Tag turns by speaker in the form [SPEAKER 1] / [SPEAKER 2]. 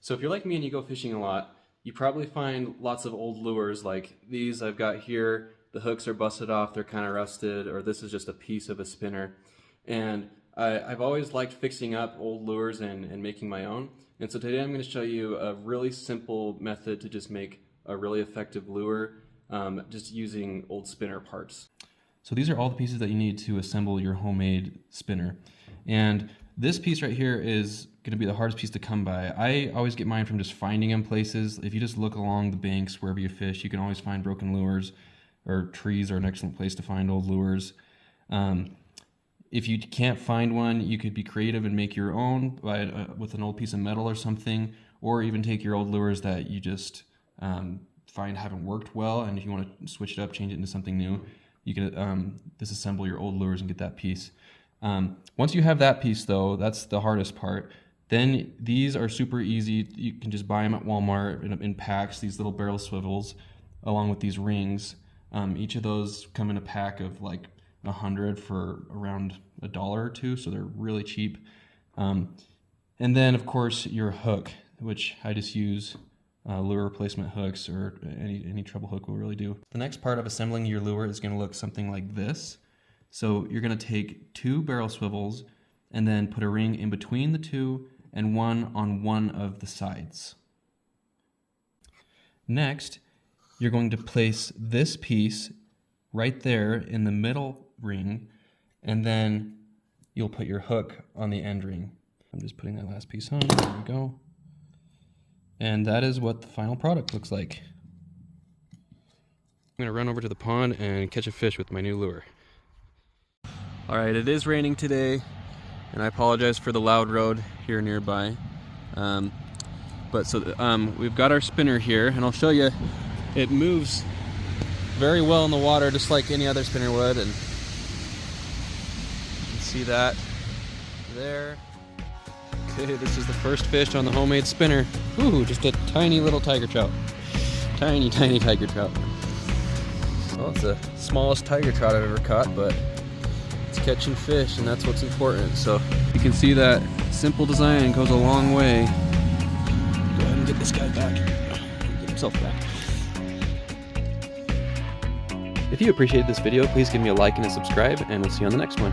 [SPEAKER 1] So if you're like me and you go fishing a lot, you probably find lots of old lures like these I've got here. The hooks are busted off, they're kind of rusted, or this is just a piece of a spinner. And I've always liked fixing up old lures and making my own. And so today I'm going to show you a really simple method to just make a really effective lure just using old spinner parts. So these are all the pieces that you need to assemble your homemade spinner. And this piece right here is going to be the hardest piece to come by. I always get mine from just finding them places. If you just look along the banks wherever you fish, you can always find broken lures, or trees are an excellent place to find old lures. If you can't find one, you could be creative and make your own with an old piece of metal or something, or even take your old lures that you just find haven't worked well, and if you want to switch it up, change it into something new, you can disassemble your old lures and get that piece. Once you have that piece though, that's the hardest part. Then these are super easy. You can just buy them at Walmart in packs, these little barrel swivels, along with these rings. Each of those come in a pack of like 100 for around $1 or $2, so they're really cheap. And then of course your hook, which I just use lure replacement hooks, or any treble hook will really do. The next part of assembling your lure is going to look something like this. So you're going to take 2 barrel swivels and then put a ring in between the 2 and one on one of the sides. Next, you're going to place this piece right there in the middle ring, and then you'll put your hook on the end ring. I'm just putting that last piece on. There we go. And that is what the final product looks like. I'm going to run over to the pond and catch a fish with my new lure. Alright, it is raining today, and I apologize for the loud road here nearby. We've got our spinner here, and I'll show you. It moves very well in the water, just like any other spinner would, and you can see that there. Okay, this is the first fish on the homemade spinner. Ooh, just a tiny little tiger trout. Tiny, tiny tiger trout. Well, it's the smallest tiger trout I've ever caught, but it's catching fish, and that's what's important. So you can see that simple design goes a long way. Go ahead and get this guy back. Get himself back. If you appreciated this video, please give me a like and a subscribe, and we'll see you on the next one.